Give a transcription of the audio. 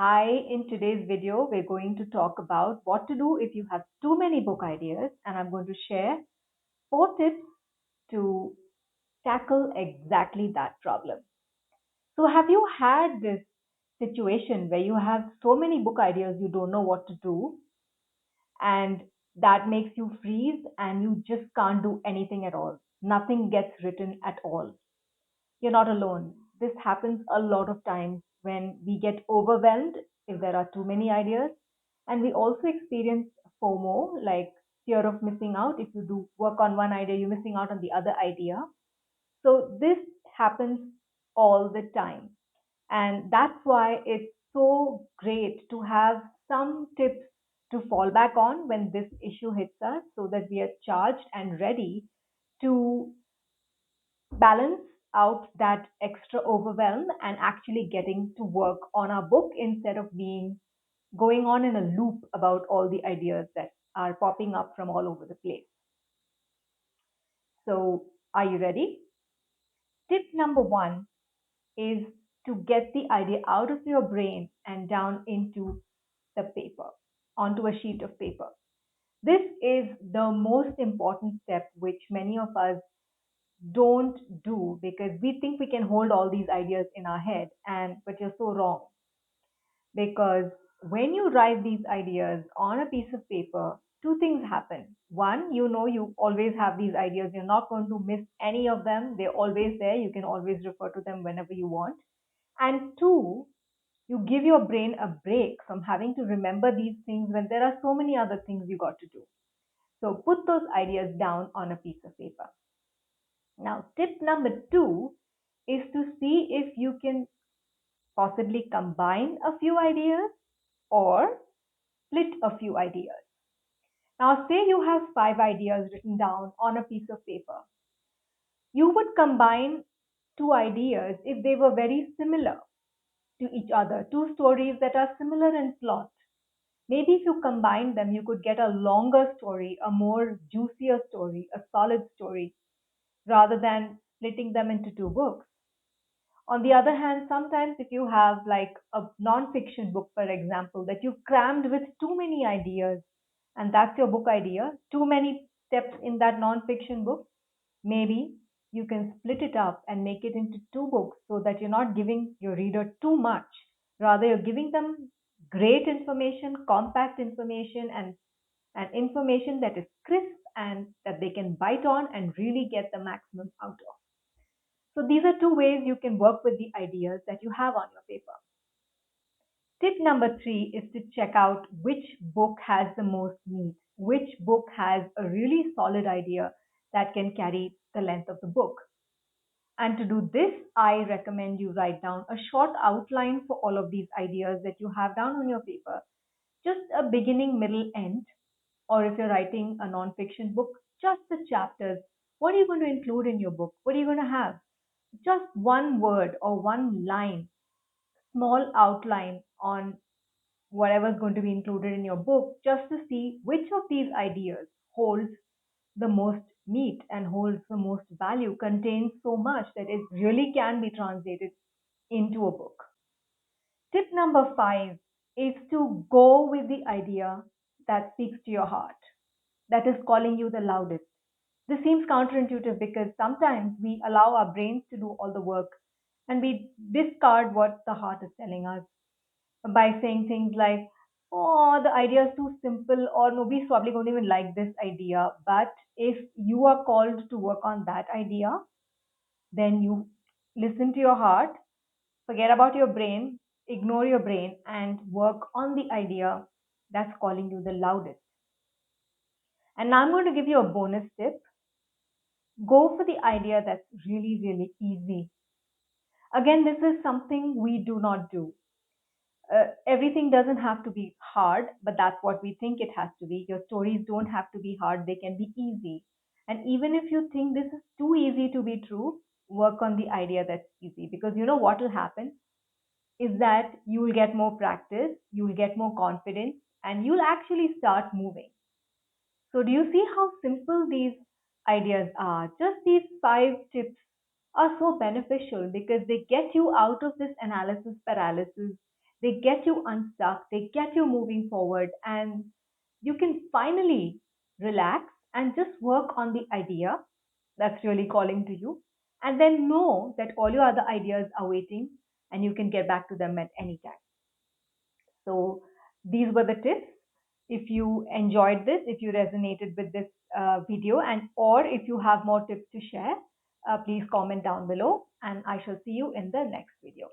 Hi, in today's video, we're going to talk about what to do if you have too many book ideas, and I'm going to share 4 tips to tackle exactly that problem. So, have you had this situation where you have so many book ideas you don't know what to do, and that makes you freeze and you just can't do anything at all? Nothing gets written at all. You're not alone. This happens a lot of times when we get overwhelmed if there are too many ideas. And we also experience FOMO, like fear of missing out. If you do work on one idea, you're missing out on the other idea. So this happens all the time. And that's why it's so great to have some tips to fall back on when this issue hits us so that we are charged and ready to balance out that extra overwhelm and actually getting to work on our book instead of being going on in a loop about all the ideas that are popping up from all over the place. So, are you ready? Tip number one is to get the idea out of your brain and down into the paper, onto a sheet of paper. This is the most important step, which many of us don't do because we think we can hold all these ideas in our head, and but you're so wrong. Because when you write these ideas on a piece of paper, two things happen. One, you know you always have these ideas, you're not going to miss any of them, they're always there, you can always refer to them whenever you want. And two, you give your brain a break from having to remember these things when there are so many other things you got to do. So put those ideas down on a piece of paper. Now, tip number two is to see if you can possibly combine a few ideas or split a few ideas. Now, say you have 5 ideas written down on a piece of paper. You would combine 2 ideas if they were very similar to each other, two stories that are similar in plot. Maybe if you combine them, you could get a longer story, a more juicier story, a solid story, rather than splitting them into two books. On the other hand, sometimes if you have like a non-fiction book, for example, that you've crammed with too many ideas, and that's your book idea, too many steps in that non-fiction book, maybe you can split it up and make it into two books so that you're not giving your reader too much. Rather, you're giving them great information, compact information, and information that is crisp and that they can bite on and really get the maximum out of. So these are two ways you can work with the ideas that you have on your paper. Tip number three is to check out which book has the most meat, which book has a really solid idea that can carry the length of the book. And to do this, I recommend you write down a short outline for all of these ideas that you have down on your paper. Just a beginning, middle, end. Or if you're writing a non-fiction book, just the chapters. What are you going to include in your book? What are you going to have? Just one word or one line, small outline on whatever's going to be included in your book, just to see which of these ideas holds the most meat and holds the most value, contains so much that it really can be translated into a book. Tip number five is to go with the idea that speaks to your heart, that is calling you the loudest. This seems counterintuitive because sometimes we allow our brains to do all the work and we discard what the heart is telling us by saying things like, oh, the idea is too simple, or nobody's probably going to even like this idea. But if you are called to work on that idea, then you listen to your heart, forget about your brain, ignore your brain, and work on the idea that's calling you the loudest. And now I'm going to give you a bonus tip. Go for the idea that's really, really easy. Again, this is something we do not do. Everything doesn't have to be hard, but that's what we think it has to be. Your stories don't have to be hard, they can be easy. And even if you think this is too easy to be true, work on the idea that's easy. Because you know what will happen is that you will get more practice, you will get more confidence, and you'll actually start moving. So, do you see how simple these ideas are? Just these 5 tips are so beneficial because they get you out of this analysis paralysis. They get you unstuck, they get you moving forward, and you can finally relax and just work on the idea that's really calling to you. And then know that all your other ideas are waiting and you can get back to them at any time. So these were the tips. If you enjoyed this, if you resonated with this video, and or if you have more tips to share, please comment down below, and I shall see you in the next video.